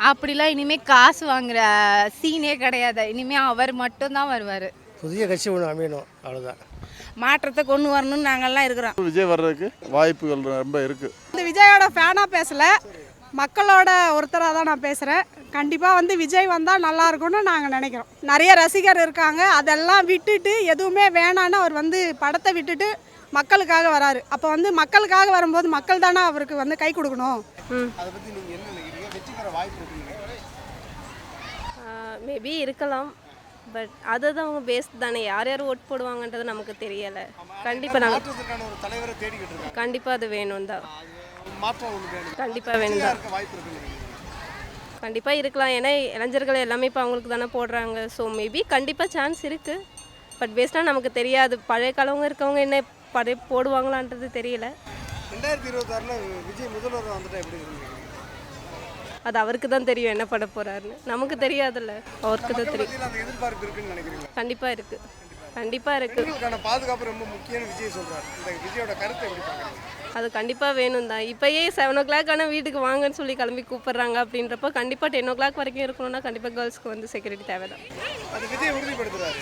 அப்படிலாம் இனிமேல் காசு வாங்குற சீனே கிடையாது. இனிமேல் அவர் மட்டும்தான் வருவார். புதிய கட்சி ஒன்று அமையணும், அவ்வளோதான். மாற்றத்தை கொண்டு வரணும்னு நாங்கள்லாம் இருக்கிறோம். விஜய் வர்றதுக்கு வாய்ப்புகள் ரொம்ப இருக்குது. இந்த விஜயோட ஃபேனாக பேசலை, மக்களோட ஒருத்தராக தான் நான் பேசுகிறேன். கண்டிப்பாக விஜய் வந்தால் நல்லா இருக்கும்னு நாங்கள் நினைக்கிறோம். நிறைய ரசிகர் இருக்காங்க, அதெல்லாம் விட்டுட்டு எதுவுமே வேணான்னு அவர் படத்தை விட்டுட்டு மக்களுக்காக வராரு. அப்போ மக்களுக்காக வரும்போது மக்கள் தானே அவருக்கு கை கொடுக்கணும். அதை பற்றி நீங்கள் என்ன நினைக்கிறீங்க? வெற்றி பெற வாய்ப்பு இருக்குன்னு நினைக்கிறீங்க? மேபி இருக்கலாம். பட் அதுதான் அவங்க பேஸ் தானே, யார் யார் ஓட் போடுவாங்கன்றது நமக்கு தெரியலை. கண்டிப்பாக மாற்றத்திற்கான ஒரு தலைவரை தேடிக்கிட்டு இருக்காங்க. கண்டிப்பாக அது வேணும் தான். மாற்றம் ஒன்று வேணும். கண்டிப்பாக வேணும் தான். வாய்ப்பு இருக்குன்னு நினைக்கிறீங்க? கண்டிப்பாக இருக்கலாம். ஏன்னா இளைஞர்கள் எல்லாமே இப்போ அவங்களுக்கு தானே போடுறாங்க. ஸோ மேபி கண்டிப்பாக சான்ஸ் இருக்குது. பட் பேஸ்டாக நமக்கு தெரியாது. பழைய காலவங்க இருக்கவங்க என்ன பழைய போடுவாங்களான்றது தெரியல. 2026 விஜய் முதல்வர் வந்துட்டா எப்படி இருக்கு? அது அவருக்கு தான் தெரியும் என்ன பண்ண போகிறாருன்னு. நமக்கு தெரியாதுல்ல, அவருக்கு தான் தெரியும். அந்த எதிர்பார்ப்பு இருக்குன்னு நினைக்கிறீங்களா? கண்டிப்பாக இருக்குது, கண்டிப்பாக இருக்குது. பெண்களுக்கான பாதுகாப்பு ரொம்ப முக்கியம்னு விஜய் சொல்கிறார். இந்த விஜயோட கருத்தை எப்படி பார்க்குறீங்க? அது கண்டிப்பாக வேணும் தான். இப்போயே 7 o'clock ஆனால் வீட்டுக்கு வாங்கன்னு சொல்லி கிளம்பி கூப்பிட்றாங்க. அப்படின்றப்ப கண்டிப்பாக 10 o'clock வரைக்கும் இருக்கணும்னா கண்டிப்பாக கேர்ள்ஸ்க்கு செக்யூரிட்டி தேவை தான். அது விஜய் உறுதிப்படுத்துறாரு.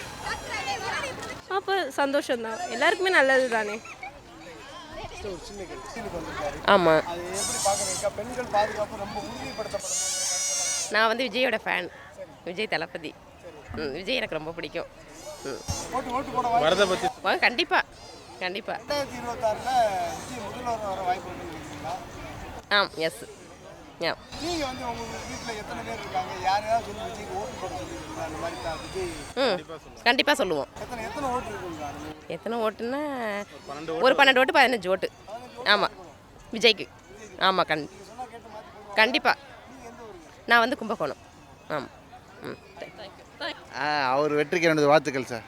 அப்போ சந்தோஷம்தான், எல்லாருக்குமே நல்லது தானே. ஆமாம், அது எப்படி பார்க்குறீங்க? பெண்கள் பாதுகாப்பு ரொம்ப உறுதிப்படுத்தப்படணும். நான் விஜயோட ஃபேன், விஜய் தளபதி. விஜய் எனக்கு ரொம்ப பிடிக்கும். ஓட்டு போட வாய்ப்பு. கண்டிப்பாக கண்டிப்பாக. 2026 விஜய் முதல்வர் வர வாய்ப்பு இருக்குன்னு நினைக்கிறீங்களா? எஸ். நீங்கள் உங்கள் வீட்டில் எத்தனை பேர் இருக்காங்க? யாரையாவது சொல்லி விஜய்க்கு ஓட்டு போட சொல்லியிருக்கீங்களா? அந்த மாதிரி தான் விஜய் கண்டிப்பாக சொல்லுவோம். எத்தனை ஓட்டு இருக்குங்க? எத்தனை ஓட்டுன்னா ஒரு 12 ஓட்டு 15 ஓட்டு. ஆமாம், விஜய்க்கு. ஆமாம், கண்டிப்பாக. நான் கும்பகோணம். ஆமாம். அவர் வெற்றிக்கு என்னோட வாழ்த்துக்கள் சார்.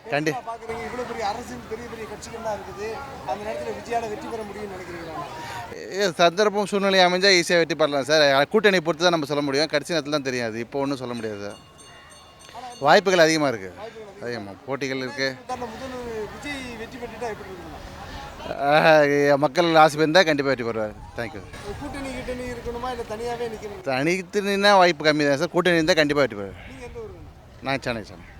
பார்க்குறீங்க, இவ்வளோ பெரிய அரசின் பெரிய பெரிய கட்சிகள்லாம் இருக்குது, அந்த நேரத்தில் விஜயால வெற்றி பெற முடியும்னு நினைக்கிறீங்களா? சந்தர்ப்பம் சூழ்நிலை அமைஞ்சால் ஈஸியாக வெற்றி பெறலாம் சார். கூட்டணி பொறுத்து தான் நம்ம சொல்ல முடியும். கடைசி நேரத்தில் தான் தெரியாது. இப்போ ஒன்றும் சொல்ல முடியாது சார். வாய்ப்புகள் அதிகமாக இருக்குது. அதிகமாக போட்டிகள் இருக்குது. முதல் விஜய் வெற்றி பெற்றுட்டா எப்படி இருக்குமா? மக்கள் ஆசை இருந்தால் கண்டிப்பாக வெற்றி பெறுவார். தேங்க்யூ. கூட்டணி இருக்கணுமா இல்லை தனியாகவே நிற்கணும்? தனித்து நின்னா வாய்ப்பு கம்மி தான் சார். கூட்டணி இருந்தால் கண்டிப்பாக வெற்றி பெறுவார். நீங்கள் எந்த ஊருங்க? நான் சென்னை சார்.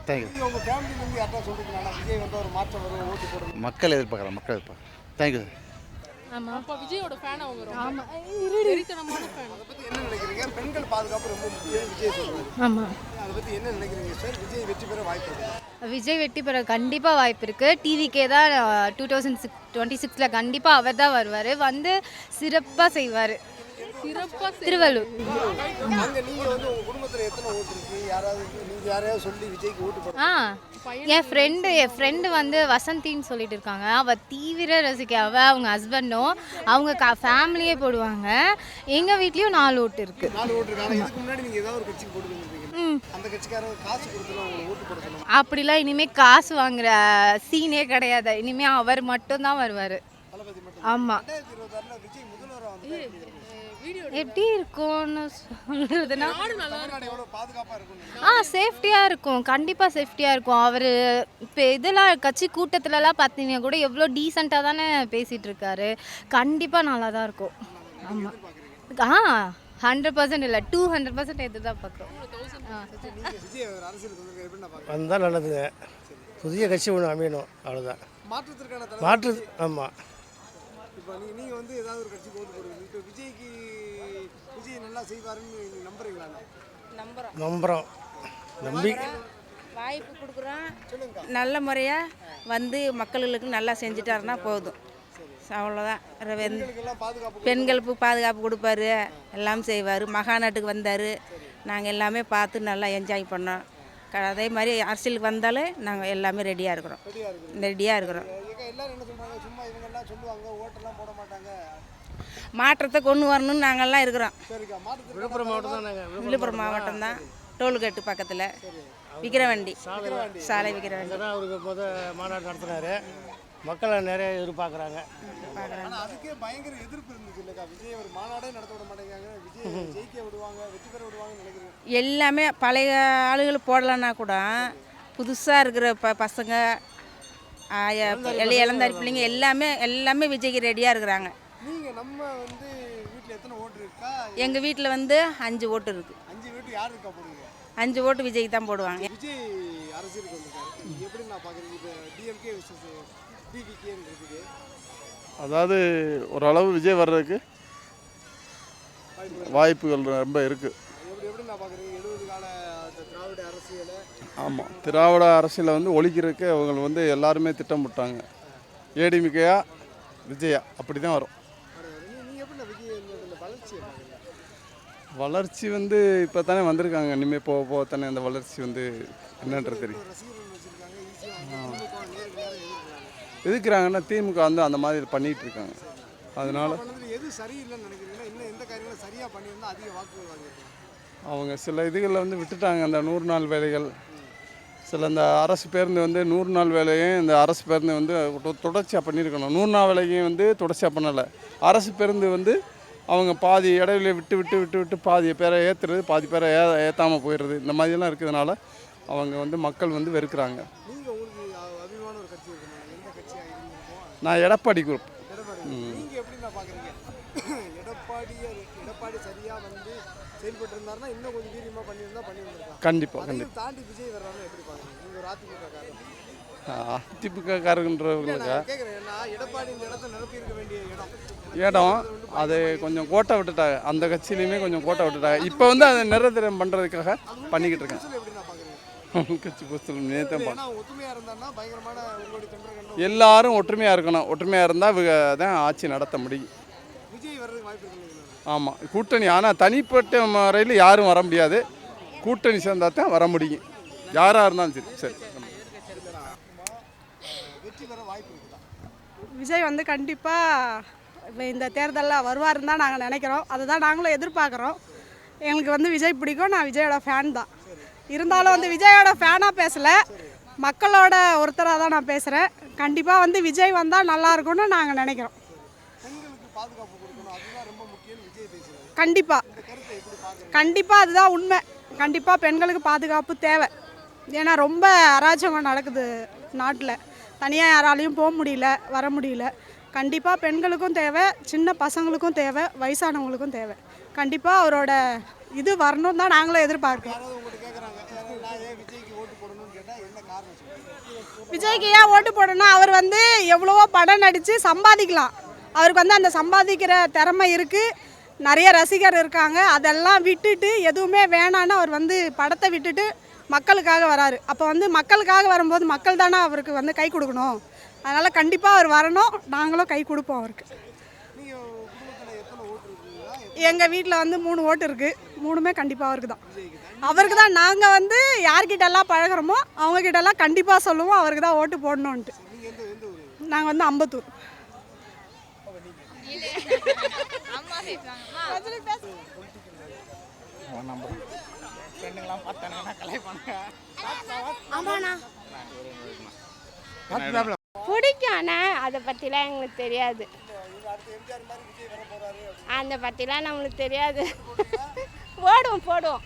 தேங்க்யூ. உங்கள் ஃபேமிலியிலேருந்து யார்ட்டா சொல்கிறீங்களா விஜய் ஒரு மாற்றம் வரும், ஓட்டு போடணும்? மக்கள் எதிர்பார்க்குறாங்க. Thank you sir. ஆமாம், அப்போ விஜயோட ஃபேன் அவங்க ரொம்ப. ஆமாம், வெறித்தனமான ஃபேன். அதை பற்றி என்ன நினைக்கிறீங்க? பெண்கள் பாதுகாப்பு ரொம்ப முக்கியம் விஜய் சொல்கிறாரு. ஆமாம். அதை பற்றி என்ன நினைக்கிறீங்க சார்? விஜய் வெற்றி பெற வாய்ப்பு இருக்கு? விஜய் வெற்றி பெற கண்டிப்பாக வாய்ப்பு இருக்குது. டிவிக்கே தான் 2026 கண்டிப்பாக அவர் தான் வருவார். சிறப்பாக செய்வார். திருவள்ளூர். அங்கே நீங்கள் உங்கள் குடும்பத்தில் எத்தனை ஓட்டு இருக்குது? யாரையாவது சொல்லி விஜய்க்கு ஓட்டு போட? என் ஃப்ரெண்டு வசந்தின்னு சொல்லிட்டு இருக்காங்க. அவள் தீவிர ரசிக்க. அவங்க ஹஸ்பண்டும் அவங்க ஃபேமிலியே போடுவாங்க. எங்கள் வீட்லேயும் 4 ஓட்டு இருக்குது. 4 ஓட்டு இருக்கு. ஆனால் இதுக்கு முன்னாடி நீங்கள் ஏதாவது ஒரு கட்சிக்கு போட்டு வந்துருக்கீங்க, அந்த கட்சிக்காரங்க காசு கொடுத்துலாம் உங்களுக்கு ஓட்டு போட சொல்லுவாங்க. அப்படிலாம் இனிமேல் காசு வாங்குற சீனே கிடையாது. இனிமேல் அவர் மட்டும்தான் வருவார். ஆமாம். 2026 விஜய் முதல்வராக வந்து எப்படி இருக்கும்னு சொல்கிறதுனா எவ்வளோ பாதுகாப்பாக இருக்கும்? சேஃப்டியாக இருக்கும். கண்டிப்பாக சேஃப்டியாக இருக்கும். அவர் இப்போ இதெல்லாம் கட்சி கூட்டத்துலலாம் பார்த்தீங்கன்னா கூட எவ்வளோ டீசெண்டாக தானே பேசிகிட்டு இருக்காரு. கண்டிப்பாக நல்லா தான் இருக்கும். ஆமாம், 100% இல்லை, 200% எது தான் பார்க்குறோம். வந்தால் நல்லதுங்க. புதிய கட்சி ஒன்று அமையணும், அவ்வளோதான். மாற்று. ஆமாம். இப்போ நீங்கள் ஏதாவது ஒரு கட்சிக்கு ஓட்டு போடுவீங்க. இப்போ விஜய் நல்லா செய்வாருன்னு நம்புறீங்களா? நம்புகிறோம். வாய்ப்பு கொடுக்குறோம். நல்ல முறையாக மக்களுக்கு நல்லா செஞ்சுட்டாருன்னா போதும், அவ்வளோதான். பெண்களுக்கு பாதுகாப்பு கொடுப்பாரு, எல்லாம் செய்வார். மகாநாட்டுக்கு வந்தார், நாங்கள் எல்லாமே பார்த்து நல்லா என்ஜாய் பண்ணோம். அதே மாதிரி அரசியலுக்கு வந்தாலே நாங்கள் எல்லாமே ரெடியாக இருக்கிறோம். மாற்றத்தை கொண்டு வரணும்னு நாங்கள்லாம் இருக்கிறோம். விழுப்புரம் மாவட்டம் தான், டோல்கேட்டு பக்கத்தில் விக்கிரவண்டி சாலை. விக்கிரவண்டி அவருக்கு மாநாடு நடத்தினார். மக்களை நிறைய எதிர்பார்க்குறாங்க. அதுக்கே பயங்கர எதிர்ப்பு இருந்துச்சு இல்லைக்கா? விஜய் ஒரு மாநாடே நடத்த விட மாட்டேங்கிறாங்க. விஜய் ஜெயிக்க விடுவாங்க, வெற்றி பெற விடுவாங்கன்னு நினைக்கிறேன். எல்லாமே பழைய ஆளுகள் போடலன்னா கூட புதுசாக இருக்கிற பசங்க இளந்தாரி பிள்ளைங்க எல்லாமே விஜய்க்கு ரெடியாக இருக்கிறாங்க. நீங்கள் நம்ம வீட்டில் எத்தனை ஓட்டு இருக்கா? எங்கள் வீட்டில் வந்து 5 ஓட்டு இருக்குது. 5 வீட்டு யார் இருக்கா போடுவீங்க? 5 ஓட்டு விஜய்க்கு தான் போடுவாங்க. விஜய் அரசியலுக்கு வந்திருக்காரு. எப்படி நான் பார்க்குறீங்க? இப்போ டிஎம்கே விசஸ் டிவிகேன்னு இருக்குது. அதாவது ஓரளவு விஜய் வர்றதுக்கு வாய்ப்புகள் ரொம்ப இருக்குது. எப்படி நான் பார்க்குறீங்க? 70 கால திராவிட அரசியலை ஆமாம், திராவிட அரசியலை வந்து ஒழிக்கிறதுக்கு அவங்க வந்து எல்லாருமே திட்டம் போட்டாங்க. ஏடிமிக்கையா விஜயா அப்படி தான் வரும். நீங்கள் எப்படி விஜய் இந்த வளர்ச்சியை பார்க்குறீங்க? வளர்ச்சி வந்து இப்போ தானே வந்திருக்காங்க. இனிமேல் போக போக தானே அந்த வளர்ச்சி வந்து என்னன்றது தெரியும். ரசிகர்கள் வச்சுருக்காங்க, ஈஸியாக நேருக்கு நேரம் எதிர்க்கிறாங்க. எதுக்குறாங்கன்னா திமுக வந்து அந்த மாதிரி பண்ணிகிட்டு இருக்காங்க. அதனால பண்ணதில் எது சரியில்லைன்னு நினைக்கிறீங்கன்னா, இன்னும் எந்த காரியங்களும் சரியாக பண்ணியிருந்தால் அதிக வாக்குகள் வாங்கியிருக்காங்க? அவங்க சில இதுகளில் வந்து விட்டுட்டாங்க. அந்த 100 நாள் வேலைகள், சில இந்த அரசு பேருந்து வந்து 100 நாள் வேலையும் இந்த அரசு பேருந்து வந்து தொடர்ச்சியாக பண்ணியிருக்கணும். 100 நாள் வேலையும் வந்து தொடர்ச்சியாக பண்ணலை. அரசு பேருந்து வந்து அவங்க பாதி இடையில விட்டு பாதி பேரை ஏற்றுறது, பாதி பேரை ஏற்றாமல் போயிடுறது, இந்த மாதிரிலாம் இருக்கிறதுனால அவங்க வந்து மக்கள் வந்து வெறுக்கிறாங்க. நீங்கள் உங்களுக்கு அபிமான ஒரு கட்சி இருக்குமா? எந்த கட்சியாக இருந்திருக்கோம்? நான் எடப்பாடி குரூப். நீங்கள் எப்படி நான் பார்க்குறீங்க? எடப்பாடி சரியாக வந்து செயல்பட்டு இருந்தாருன்னா இன்னும் கொஞ்சம் வீரியமாக பண்ணியிருந்திருக்காங்க. கண்டிப்பாக தாண்டி விஜய் வர்றாருன்னு எப்படி பார்க்குறீங்க? நீங்கள் ஒரு அதிமுக காரர். அதிமுக காரங்கன்றவங்களுக்கு கேட்குறேன், நான் எடப்பாடி இந்த இடத்த நிரப்பி இருக்க வேண்டிய இடம் அது கொஞ்சம் கோட்டை விட்டுட்டாங்க. அந்த கட்சியிலையுமே கொஞ்சம் கோட்டை விட்டுட்டாங்க. இப்போ வந்து அதை நிரந்தரம் பண்ணுறதுக்காக பண்ணிக்கிட்டு இருக்கேன். எப்படி நான் பார்க்குறீங்க? கட்சி புஸ்தகம் நேற்று ஏன்னா ஒத்துமையாக இருந்தாருன்னா பயங்கரமான உங்களுடைய தொண்டர்கள் எல்லாரும் ஒற்றுமையாக இருக்கணும். ஒற்றுமையாக இருந்தால் தான் ஆட்சி நடத்த முடியும். விஜய் வர்றதுக்கு வாய்ப்பு இருக்குங்க. ஆமாம், கூட்டணி. ஆனால் தனிப்பட்ட முறையில் யாரும் வர முடியாது. கூட்டணி சேர்ந்தால் தான் வர முடியும். யாராக இருந்தாலும் சரி. சரி, வெற்றி பெற வாய்ப்பு இருக்குதா? விஜய் வந்து கண்டிப்பாக இந்த தேர்தலில் வருவாருன்னு தான் நாங்கள் நினைக்கிறோம். அதுதான் நாங்களும் எதிர்பார்க்குறோம். எங்களுக்கு வந்து விஜய் பிடிக்கும். நான் விஜயோட ஃபேன் தான். இருந்தாலும் வந்து விஜயோட ஃபேனாக பேசலை, மக்களோட ஒருத்தராக தான் நான் பேசுகிறேன். கண்டிப்பாக வந்து விஜய் வந்தால் நல்லா இருக்கும்னு நாங்கள் நினைக்கிறோம். பெண்களுக்கு பாதுகாப்பு கொடுக்கணும், அதுதான் ரொம்ப முக்கியம்னு விஜய் பேசுகிறாரு. கண்டிப்பாக அதுதான் உண்மை. கண்டிப்பாக பெண்களுக்கு பாதுகாப்பு தேவை. ஏன்னா ரொம்ப அராஜகம் நடக்குது நாட்டில். தனியாக யாராலையும் போக முடியல, வர முடியல. கண்டிப்பாக பெண்களுக்கும் தேவை, சின்ன பசங்களுக்கும் தேவை, வயசானவங்களுக்கும் தேவை. கண்டிப்பாக அவரோட இது வரணும் தான் நாங்களும் எதிர்பார்க்கிறோம். விஜய்க்கு ஏன் ஓட்டு போடணும்? அவர் வந்து எவ்வளவோ படம் நடித்து சம்பாதிக்கலாம். அவருக்கு வந்து அந்த சம்பாதிக்கிற திறமை இருக்குது, நிறைய ரசிகர் இருக்காங்க. அதெல்லாம் விட்டுட்டு எதுவுமே வேணான்னு அவர் வந்து படத்தை விட்டுட்டு மக்களுக்காக வராரு. அப்போ வந்து மக்களுக்காக வரும்போது மக்கள் தானே அவருக்கு வந்து கை கொடுக்கணும். அதனால் கண்டிப்பாக அவர் வரணும். நாங்களும் கை கொடுப்போம் அவருக்கு. எங்கள் வீட்டில் வந்து 3 ஓட்டு இருக்குது. 3மே கண்டிப்பாக அவருக்கு தான். நாங்கள் வந்து யார்கிட்டெல்லாம் பழகிறோமோ அவங்கக்கிட்டலாம் கண்டிப்பாக சொல்லுவோம் அவருக்கு தான் ஓட்டு போடணுன்ட்டு. நாங்கள் வந்து அம்பத்தூர். பிடிக்கும், ஆனால் அதை பற்றிலாம் எங்களுக்கு தெரியாது. அந்த பற்றிலாம் நம்மளுக்கு தெரியாது. போடுவோம்.